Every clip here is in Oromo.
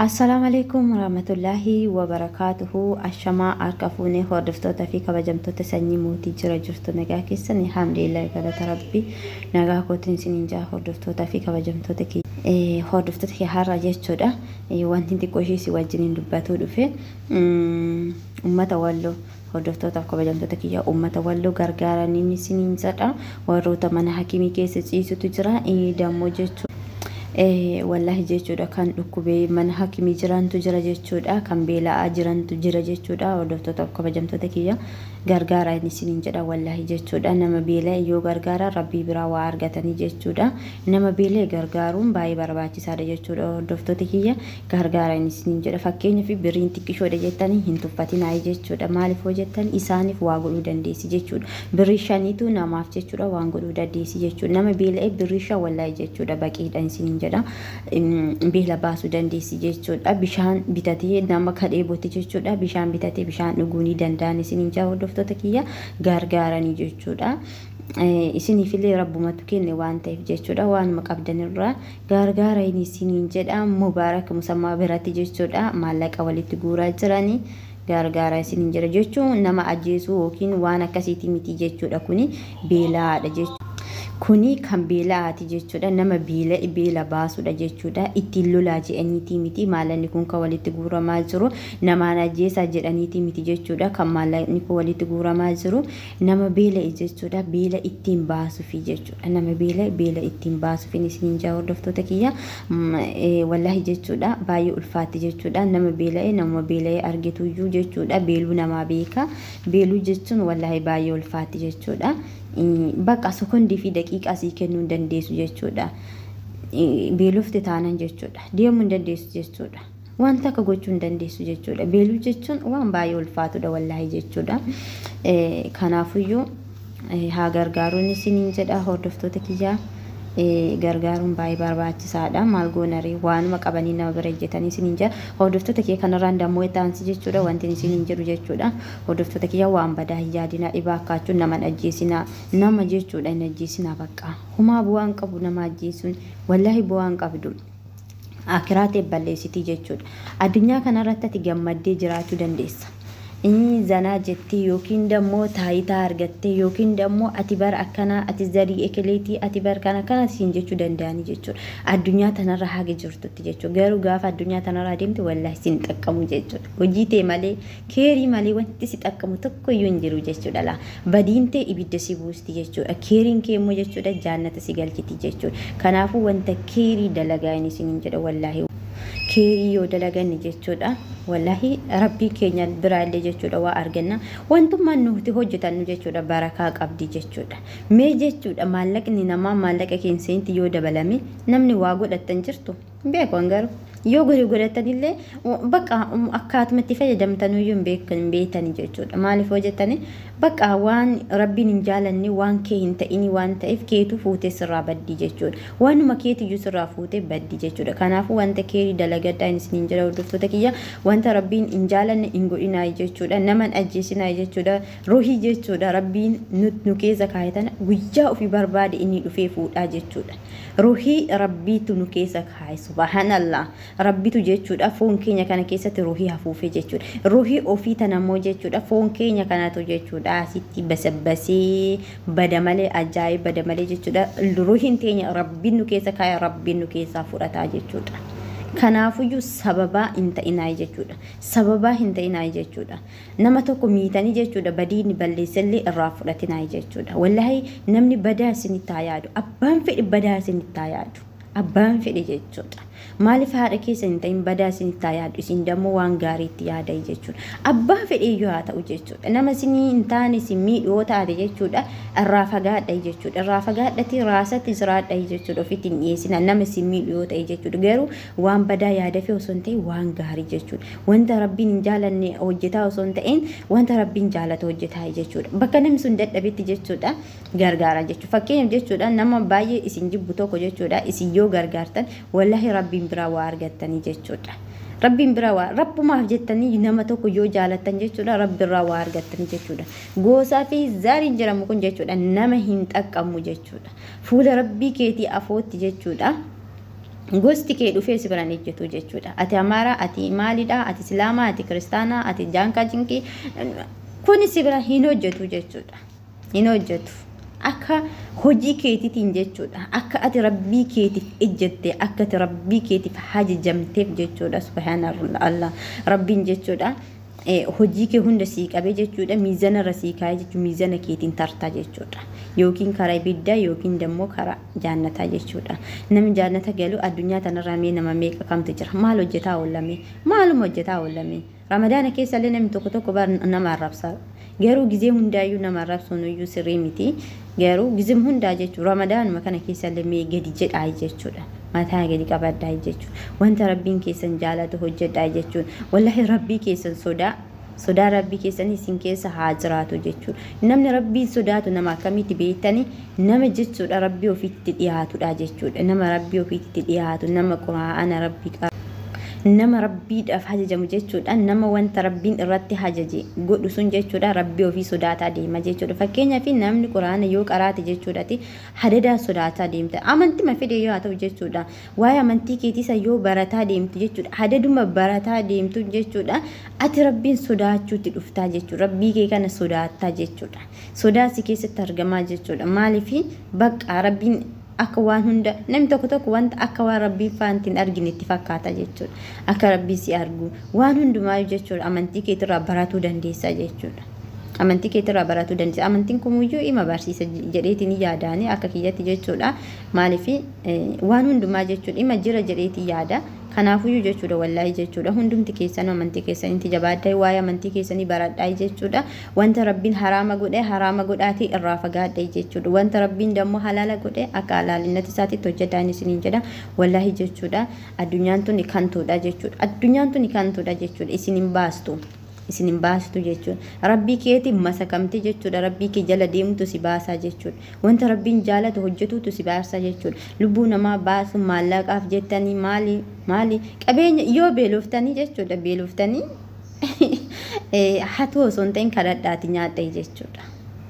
السلام عليكم ورحمة الله وبركاته. الشماء أركفوني هردفتوتا في كبجمتوتا سني موتي جرى جرتو نجاه كيسن الحمد لله قدرت ربي نجاه كوتين سنينجا هردفتوتا في كبجمتوتا كي هردفتوتا كي حارة جيتشودا وانتين تكوشي سوى جنين دباتو دفه أمتا والو hordoftoota fi kabajamtoota kiyya uummata walloo gargaaran inni siniin jedha warroota mana hakimii keessa ciisutu jira dammoo jechuudha. Wallahi jechuudha kan dhukkubee mana hakimii jirantu jira jechuudha kan beela'aa jirantu jira jechuudha hordoftoota fi kabajamtoota kiyya gargaara inni siniin jedha wallahi jechuudha nama beela'e yoo gargaara rabbii biraa waa argatanii jechuudha nama beela'e gargaaruun baay'ee barbaachisaadha jechuudha hordoftoota kiyya gargaara inni siniin jedha fakkeenyaaf birriin xiqqishoodha jettanii hin tuffatinaa jechuudha maaliif hojjettan isaaniif waa godhuu dandeessi jechuudha birrii shaniitu namaaf jechuudha waan godhuu dandeessi jechuudha nama beela'e birrii shan wallahi jechuudha baqiidha siniin jedha beela baasuu dandeessi jechuudha bishaan bitatee nama kadheebotti jechuudha bishaan bitatee bishaan dhuguu ni danda'an siniin jedha hordoftoota kiyya gargaaranii jechuudha. Isiniifillee rabbumatu kenne waan ta'eef jechuudha waanuma qabdanirraa gargaara inni siniin jedha mubaarak musammaa biratti jechuudha maallaqa walitti guuraa jiranii gargaara isiniin jedha jechuun nama ajjeesuu yookiin waan akkasiitii miti jechuudha kuni beelaadha jechuudha. Kuni kan beela'aati jechuudha nama beela baasuudha jechuudha ittiin lolaa jedhaniiti miti maallaqni kun kan walitti guuramaa jiru namaan ajjeesaa jedhaniiti miti jechuudha kan maallaqni kun walitti guuramaa jiru nama beela'e jechuudha beela ittiin baasuufi jechuudha nama beela ittiin baasuufi isiniin jaa hordoftoota kiyya wallahi jechuudha baay'ee ulfaatti jechuudha nama beela'e argituyyuu jechuudha beeluu namaa beeka beeluu jechuun wallahi baay'ee ulfaatti jechuudha. Bakka sekondii fi daqiiqaa sii kennuu dandeessu jechuudha. Beelofte taanan jechuudha. Deemuu dandeessu jechuudha. Wanta akka gochuu dandeessu jechuudha. Beeluu jechuun waan baay'ee ulfaatudha wallahi jechuudha. Kanaafuyyuu haa gargaaruun isiniin jedha hordoftoota kiyyaa. Gargaaruun baay'ee barbaachisaadha maal goonarii waanuma qabanii nama bira ejjetanii isiniin jedha hordoftoota kiyya kanarraan dammoo ta'ansi jechuudha wanti isiniin jedhu jechuudha hordoftoota kiyya waan badaa hin yaadinaa dhibaa akkaachuun nama ajjeesinaa nama jechuudha hin ajjeesinaa bakka humaa bu'aan qabu nama ajjeesuun wallahi bu'aan qabdu akiraatee balleessitii jechuudha addunyaa kanarratti ati gammaddee jiraachuu dandeessa. Zanaa jettee yookiin dammoo taayitaa argattee yookiin dammoo ati bar akkana ati zarii ekeleetii ati bar kana siin jechuu danda'anii jechuudha addunyaa tanarra haga jirtutti jechuudha garuu gaafa addunyaa tanarra deemte wallahi siin xaqqamu jechuudha hojii ta'e malee keerii malee wanti si xaqqamu tokko iyyuu hin jiru jechuudha laa badiin ta'e ibidda si buusti jechuudha keeriin kee immoo jechuudha jaannata si galchiti jechuudha kanaafuu wanta keerii dalagaa inni siin jedha wallahi keerii yoo dalaganne jechuudha wallahi rabbii keenya biraallee jechuudha waa arganna wantummaan nuti hojjetannu jechuudha barakaa qabdi jechuudha mee jechuudha maallaqni namaa maallaqa keensatti yoo dabalame namni waa godhatan jirtu beekan garuu yoo godhatanillee bakka akkaatumatti fayyadamtan iyyuu hin beekani jechuudha maaliif hojjetani bakka waan rabbiin hin jaalanne waan kee hin ta'ini waan ta'eef keetu fuutee sirraa baddi jechuudha waanuma keetiyyuu sirraa fuutee baddi jechuudha kanaafuu wanta keerii dalagadhaa isiniin jedha hordoftoota kiyya wanta rabbiin hin jaalanne hin godhinaa jechuudha naman ajjeesinaa jechuudha ruuhii jechuudha rabbiin nu keessa kaayatan guyyaa ofii barbaade inni dhufee fuudhaa jechuudha ruuhii rabbiitu nu keessa kaaye subhanallah rabbitu jechuudha foon keenya kana keessatti ruuhii hafuufee jechuudha ruuhii ofii tanammoo jechuudha foon keenya kanatu jechuudha asitti basabbasee bada malee ajaa'ib bada malee jechuudha ruuhiin teenya rabbiin nu keessa kaaye rabbiin nu keessaa fudhataa jechuudha. Kanaafuyyuu sababaa hin ta'inaa jechuudha sababaa hin ta'inaa jechuudha nama tokko miitanii jechuudha badiin balleessallee irraa fudhatinaa jechuudha wallahi namni badaa isinitti haa yaadu abbaan fedhe badaa isinitti haa yaadu abbaan fedhe jechuudha maaliif haadha keessa hin ta'in badaa isinitti haa yaadu isin dammoo waan gaariitti yaada jechuudha abbaa fedhe iyyuu haa ta'u jechuudha nama isinii hin taane isin miidhoo taate jechuudha irraa fagaadha jechuudha irraa fagaadhati raasatti jiraadha jechuudha ofitti hin dhiyeessina nama isin miidhoo ta'e jechuudha garuu waan badaa yaada fi osoo hin ta'in waan gaarii jechuudha wanta rabbiin hin jaalanne hojjetaa osoo hin ta'in wanta rabbiin jaalatu hojjetaa jechuudha bakka namni sun dadhabetti jechuudha gargaara jechuudha fakkeenyaaf jechuudha nama baay'ee isin jibbu tokko jechuudha isin yoo gargaartan wallahi rabbiin biraa waa argattanii jechuudha rabbiin biraa waa rabbumaaf jettanii nama tokko yoo jaalattan jechuudha rabbiirraa waa argattanii jechuudha goosaa fi zaariin jedhamu kun jechuudha nama hin xaqqamu jechuudha fuula rabbii keetii afootti jechuudha gosti kee dhufee si biraan ejjetu jechuudha. Ati Amaaraa, ati Maalidhaa, ati Islaamaa, ati Kiristaanaa, ati Jaankaa Jinkii kun si biraan hin hojjetu jechuudha. Hin hojjetu. Akka hojii keetiitiin jechuudha. Akka ati rabbii keetiif ejjette, akka ati rabbii keetiif hajajamteef jechuudha. Subhaanallah. Rabbiin jechuudha. Hojii kee hunda sii qabee jechuudha. Miizana irra sii kaa'ee jechuudha. Miizana keetiin tartaa jechuudha. Yookiin karaa ibiddaa yookiin dammoo karaa jannataa jechuudha. Namni jannata galu addunyaa tanarraa mee nama meeqa kamtu jira? Maal hojjetaa oollame? Maaluma hojjetaa oollame? Ramadaana keessa illee namni tokko nama arrabsa. Garuu gizee hundaayyuu nama arrabsuun iyyuu sirrii miti. Garuu gizee hundaa jechuudha. Ramadaanuma kana keessa illee mee gadi jedhaa jechuudha. Mataa gadi qabadhaa jechuudha. Wanta rabbiin keessan jaalatu hojjedhaa jechuudha. Wallahi rabbii keessan sodaa rabbii keessanii isin keessa haa jiraatu jechuudha. Namni rabbii sodaatu nama akkamitti beektani? Nama jechuudha rabbii ofiitti dhiyaatudha jechuudha. Nama rabbii ofiitti dhiyaatu, nama quraana rabbii nama rabbiidhaaf hajajamu jechuudha. Nama wanta rabbiin irratti hajaje godhu sun jechuudha. Rabbii ofii sodaataa deema jechuudha. Fakkeenyaaf namni quraana yoo qaraate jechuudhaati hadadaa sodaataa deemta. Amantii ma fedhe yoo haa ta'u jechuudha. Waa'ee amantii keetiisa yoo barataa deemtu jechuudha. Hadaduma barataa deemtu jechuudha. Ati rabbiin sodaachuutti dhuftaa jechuudha. Rabbii kee kana sodaataa jechuudha. Sodaasi keessatti argamaa jechuudha. Maaliif bakka rabbiin akka waan hunda namni tokko wanta akka waan rabbii faantiin arginetti fakkaata jechuudha. Akka rabbii si argu waan hundumaa jechuudha. Amantii keetirraa baratuu dandeessa jechuudha. Amantii keetirraa baratuu dandeessa. Amantiin kumuyyuu ima barsiisa jedheetiin yaadaani akka kiyyatti jechuudha. Maaliif waan hundumaa jechuudha ima jira jedheetiin yaada. Kanaafuyyuu jechuudha wallahi jechuudha. Hundumti keessan amantii keessanitti jabaadhaa waa'ee amantii keessanii baradhaa jechuudha. Wanta rabbiin haraama godhaatii irraa fagaadhaa jechuudha. Wanta rabbiin dammoo halaala godhe akka halaalinati isaatitti hojjedhaa isiniin jedha. Wallahi jechuudha. Addunyaan tuni kantuudha jechuudha. Addunyaan tuni kantuudha jechuudha. Isinin baastu jechuudha. Rabbii keetiin masakamte jechuudha. Rabbii kee jala deemtu si baasaa jechuudha. Wanta rabbiin jaalatu hojjetuutu si baasa jechuudha. Lubbuu namaa baasu maallaqaaf jettanii maali qabeenya yoo beeloftanii jechuudha. Beeloftanii hatoo osoo hin ta'in kadhadhaati nyaadhaa jechuudha.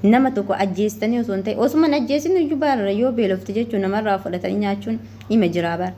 Nama tokko ajjeestanii osoo hin ta'in osuma ajjeesin iyyuu baarra yoo beelofte jechuudha namarraa fudhatanii nyaachuun hima jiraa bara.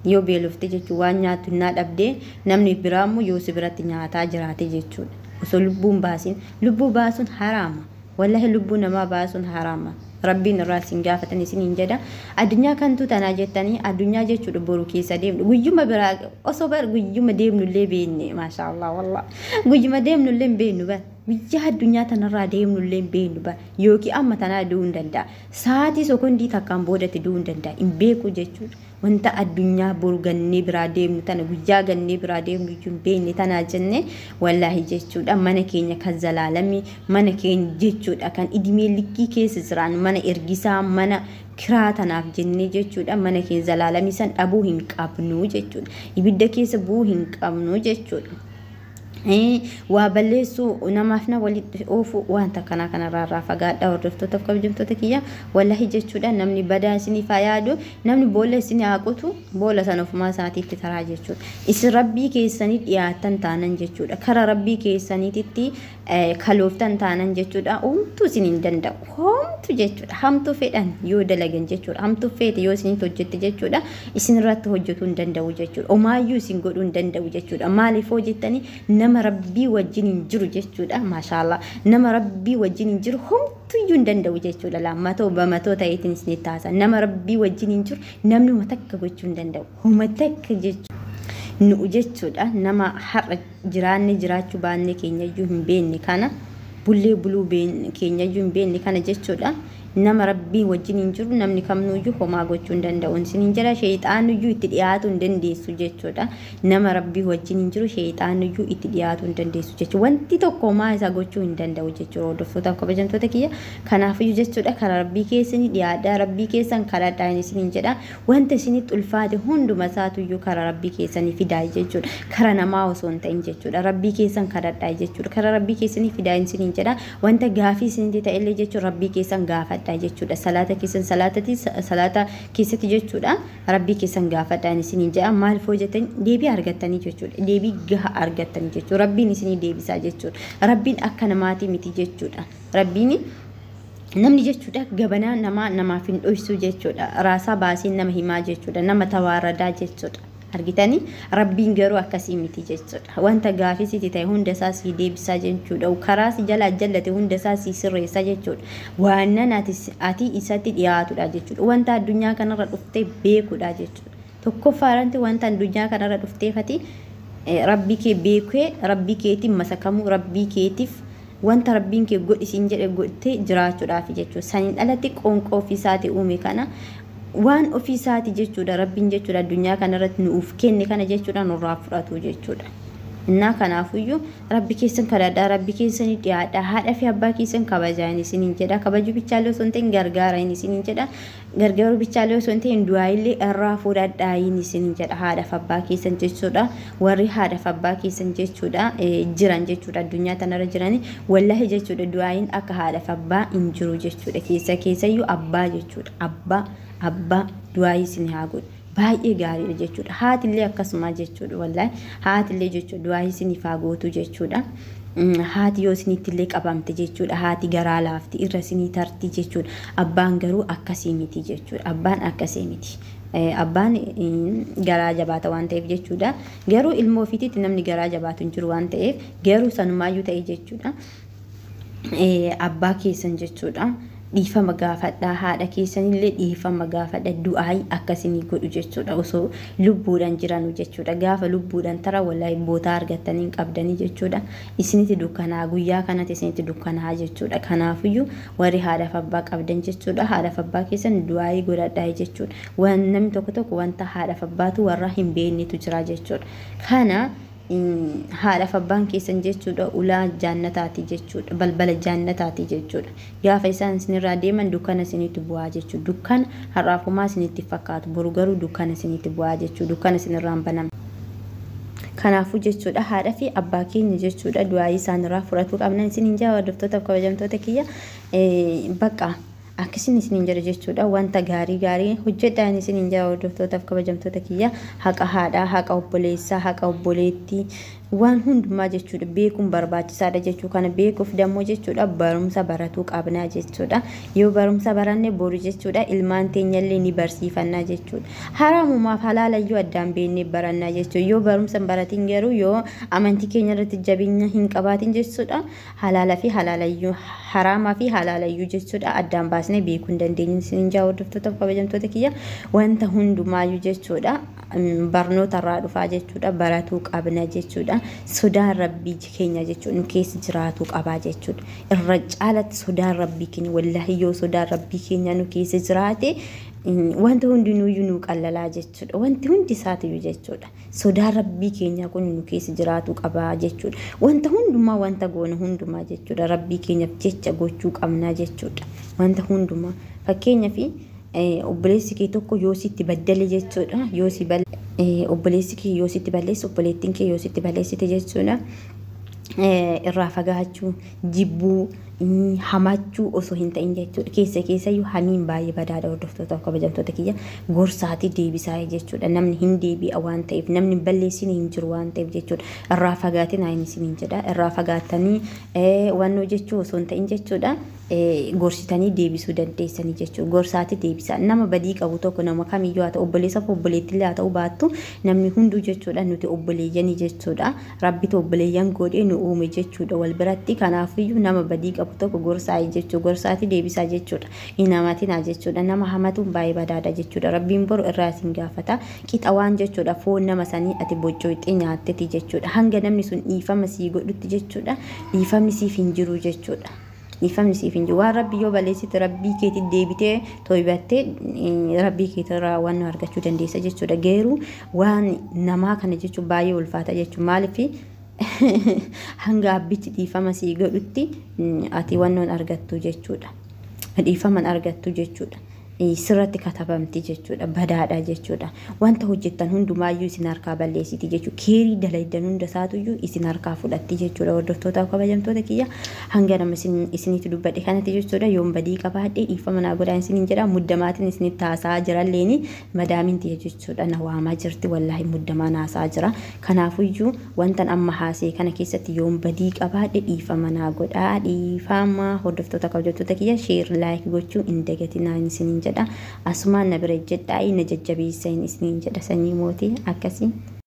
Yoo beelofte jechuun waan nyaatu hin dhabdee namni biraammoo yoo si biratti nyaataa jiraate jechuudha. Osoo lubbuun baasin lubbuu baasuun haraama. Wallahi lubbuu namaa baasuun haraama. Rabbiin irraa isin gaafatan isiniin jedha. Addunyaa kantu tanaa jettanii addunyaa jechuudha boru keessa deemnu. Guyyuma biraa osoo bar guyyuma deemnullee beekne maashaallah wallah. Guyyuma deemnullee beeknu bar. Guyyaa addunyaa tanarraa deemnullee beeknu bar. Yookiin amma tanaa du'uu hin danda'a. Sa'aatii sekondii takkaan boodatti du'uu hin danda'a. Hin beeku jechuudha. Wanta addunyaa boru gannee biraa deemnu tana guyyaa gannee biraa deemnu jechuun beekne tanaa jenne wallahi jechuudha. Mana keenya kan zalaalamii mana keenya jechuudha kan idimee likkii keessa jiran mana ergisaa mana kiraa tanaaf jennee jechuudha. Mana keenya zalaalamii san dhabuu hin qabnu jechuudha. Ibidda keessa bu'uu hin qabnu jechuudha. Waa balleessuu namaaf na walitti oofu wanta kanarraa fagaadhaa hordoftoota kabajamtoota kiyya wallahi jechuudha. Namni badaa isiniif yaadu namni boolla isinii haaqutu boolla sana ofumaa isaatiitti taraa jechuudha. Isin rabbii keessanii dhiyaatan taanan jechuudha. Kara rabbii keessaniitti kalooftan taanan jechuudha. Homtuu isin hin danda'u. Homtuu jechuudha. Hamtuu fedhan yoo dalagan jechuudha. Hamtuu feete yoo isinitti hojjette jechuudha. Isin irratti hojjetuu hin danda'u jechuudha. Omaayyuu isin godhuu hin danda'u jechuudha. Maaliif hojjettanii nama rabbii wajjin hin jiru jechuudha. Maashaallah nama rabbii wajjin hin jiru homtuyyuu hin danda'u jechuudha. Lammatoo bamatoo ta'eetiin isinitti taasisan nama rabbii wajjin hin jiru namni uma takka gochuu hin danda'u. Uma takka jechuudha. Nu jechuudha nama har'a jiraanne jiraachuu baannee keenyayyuu hin beekne kana bullee buluu keenyayyuu hin beekne kana jechuudha. Nama rabbii wajjin hin jiru namni kamnuyyuu homaa gochuu hin danda'u. Isiniin jira sheexaanuyyuu itti dhiyaatu hin dandeessu jechuudha. Nama rabbii wajjin hin jiru sheexaanuyyuu itti dhiyaatu hin dandeessu jechuudha. Wanti tokko homaa isaa gochuu hin danda'u jechuudha. Hordoftoota kabajamtoota kiyya kanaafiyyuu jechuudha karaa rabbii keessanii dhiyaadhaa rabbii keessan kadhadhaa isiniin jedha. Wanta isinitti ulfaate hunduma isaatuyyuu karaa rabbii keessanii fidaa jechuudha. Karaa namaa osoo hin ta'in jechuudha. Rabbii keessan kadhadhaa jechuudha. Karaa rabbii keessanii fidaa isiniin jedha. Wanta gaafii isinitti ta'ellee jechuudha rabbii keessan gaafadhaa jechuudha. Salaata keessan salaata keessatti jechuudha. Rabbii keessan gaafadhaa isiniin jedha. Maal hojjetan deebii argattanii jechuudha. Deebii gahaa argattanii jechuudha. Rabbiin isinii deebisaa jechuudha. Rabbiin akka namaatii miti jechuudha. Rabbiin namni jechuudha gabanaa namaaf hin dhoysu jechuudha raasaa baasii nama himaa jechuudha nama tawaaradaa jechuudha argitanii rabbiin garuu akkasii miti jechuudha wanta gaafisitti ta'e hunda isaa si deebisaa jechuudha karaa si jala jallate hunda isaa si sirreessa jechuudha waan ati isatti dhiyaatudha jechuudha wanta addunyaa kanarra dhuftee beekudha jechuudha tokkoffaadhaan wanta addunyaa kanarra dhufteefati rabbii kee beekee rabbii keetiin masakamuu rabbii keetiif wanta rabbiin kee godhisiin jedhe godhee jiraachuudhaaf jechuudha saniin alatti qoonqoo ofiisaati uume kana waan ofiisaati jechuudha rabbiin jechuudha addunyaa kanarratti nuuf kenne kana jechuudha nurraa fudhatu jechuudha innaa kanaafuyyuu rabbi keessan kadhadhaa rabbi keessan dhiyaadhaa haadha fi abbaa keessan kabajaa isiniin jedha kabaju bichaalee osoo hin ta'in gargaara isiniin jedha gargaaru bichaalee osoo hin ta'in du'aa illee irraa fuudhadhaa isiniin jedha haadha fi abbaa keessan jechuudha warri haadha fi abbaa keessan jechuudha jiran jechuudha addunyaa tanarra jirani wallahi jechuudha du'aayin akka haadha fi abbaa hin jiru jechuudha keessayyuu abbaa jechuudha abbaa du'aayi isin haa godhu baay'ee gaariidha jechuudha haatillee akkasuma jechuudha wallahi haatillee jechuudha du'aayi isiniif haa gootu jechuudha haati yoo isinittillee qabamte jechuudha haati garaa laafti irra isinii tarti jechuudha abbaan garuu akkasii miti jechuudha abbaan akkasii miti abbaan garaa jabaata waan ta'eef jechuudha garuu ilmoo ofiititti namni garaa jabaatu hin jiru waan ta'eef garuu sanumaayyuu ta'e jechuudha abbaa keessan jechuudha dhiifama gaafadhaa haadha keessanillee dhiifama gaafadha du'aayi akkasinii godhu jechuudha osoo lubbuudhaan jiranu jechuudha gaafa lubbuudhaan tara wallahi bootaa argattanii qabdanii jechuudha isinitti dukkanaa guyyaa kanatti isinitti dukkanaa jechuudha kanaafiyyuu warri haadhaaf abbaa qabdan jechuudha haadhaaf abbaa keessan du'aayi godhadhaa jechuudha waan namni tokko wanta haadhaaf abbaatu warra hin beeknetu jira jechuudha kana haadhaaf abbaan keessan jechuudha ulaa jaannataati jechuudha balbala jaannataati jechuudha gaafa isaan isinirraa deeman dukkana isinitti bu'aa jechuudha dukkana har'aafumaa isinitti fakkaatu boru garuu dukkana isinitti bu'aa jechuudha dukkana isinirraan banama kanaafuu jechuudha haadha fi abbaa keenya jechuudha du'aa isaanirraa fudhachuu qabna isiniin jaa hordoftoota kabajamtoota kiyya bakka akkasiin isiniin jedha jechuudha wanta gaarii hojjedhaan isiniin jaa hordoftoota kabajamtoota kiyya haqa haadhaa haqa obboleessaa haqa obboleettii waan hundumaa jechuudha beekuun barbaachisaadha jechuu kana beekuuf dammoo jechuudha barumsa baratuu qabnaa jechuudha yoo barumsa baranne boru jechuudha ilmaan teenyallee ni barsiifannaa jechuudha haraamumaaf halaalayyuu addaan beennee barannaa jechuudha yoo barumsa baratiin garuu yoo amantii keenya irratti jabeenya hin qabaatin jechuudha halaalaa fi halaalayyuu haraamaa fi halaalayyuu jechuudha addaan baasnee beekuu hin dandeenyu isiniin jaa hordoftoota kabajamtoota kiyya wanta hundumaayyuu jechuudha barnoota irraa dhufaa jechuudha baratuu qabna jechuudha sodaan rabbii keenya jechuudha nu keessa jiraatu qabaa jechuudha irra caalatti sodaan rabbii keenya wallahi yoo sodaan rabbii keenya nu keessa jiraate wanta hundinuyyuu nu qallalaa jechuudha wanti hundi isaatiyyuu jechuudha sodaan rabbii keenya kun nu keessa jiraatu qabaa jechuudha wanta hundumaa wanta goona hundumaa jechuudha rabbii keenyaaf jecha gochuu qabnaa jechuudha wanta hundumaa fakkeenyaaf obboleessi kee tokko yoo sitti baddale jechuudha yoo si obboleessi kee yoo sitti balleessi obboleettiin kee yoo sitti balleessite jechuudha irraa fagaachuu jibbuu hamachuu osoo hin ta'in jechuudha keessayyuu hamiin baay'ee badaadha hordoftoota kabajamtoota kiyya gorsaati deebisaa jechuudha namni hin deebi'a waan ta'eef namni balleessine hin jiru waan ta'eef jechuudha irraa fagaatiin ayin isiniin jedha irraa fagaatanii wannoo jechuu osoo hin ta'in jechuudha gorsitanii deebisuu dandeessanii jechuudha gorsaati deebisaa nama badii qabu tokko nama kamiyyuu haa ta'u obboleessaaf obboleettillee haa ta'u baattu namni hunduu jechuudha nuti obboleeyyanii jechuudha rabbitu obboleeyyan godhee nu uume jechuudha wal biratti kanaafiyyuu nama badii qabu tokko gorsaa jechuudha gorsaati deebisaa jechuudha hinamatina jechuudha nama hamatuun baay'ee badaadha jechuudha rabbiin boru irraa isin gaafata qixa waan jechuudha foon nama sanii ati boccooxee nyaatteti jechuudha hanga namni sun dhiifama sii godhutti jechuudha dhiifamni siif hin jiru jechuudha dhiifamni siif hin jiru waan rabbi yoo balleessite rabbii keetti deebitee tooybattee rabbii keetirraa waan argachuu dandeessa jechuudha geeruu waan namaa kana jechuudha baay'ee ulfaata jechuudha maaliif hanga abbichi dhiifama sii godhutti ati wannoon argattu jechuudha dhiifaman argattu jechuudha sirratti katabamti jechuudha badaadha jechuudha wanta hojjettan hundumaayyuu isin harkaa balleessiti jechuudha keerii dalaydan hunda isaatuyyuu isin harkaa fudhatti jechuudha hordoftoota kabajamtoota kiyya hanga nama isinitti dubbadhe kanatti jechuudha yoon badii qabaadhe dhiifama naa godhaa isiniin jedha muddamaatiin isinitti haasaa jiralleeni madaaminti jechuudha na waamaa jirti wallaahi muddamaa haasaa jira kanaafuyyuu wantan amma haasee kana keessatti yoon badii qabaadhe dhiifama naa godhaa dhiifama hordoftoota kabajamtoota kiyya sheer laayik gochuu hin dagatinaa isiniin jedha asumaan na bira jedhaa na jajjabeessaa isiniin jedha sanyii mootii akkasii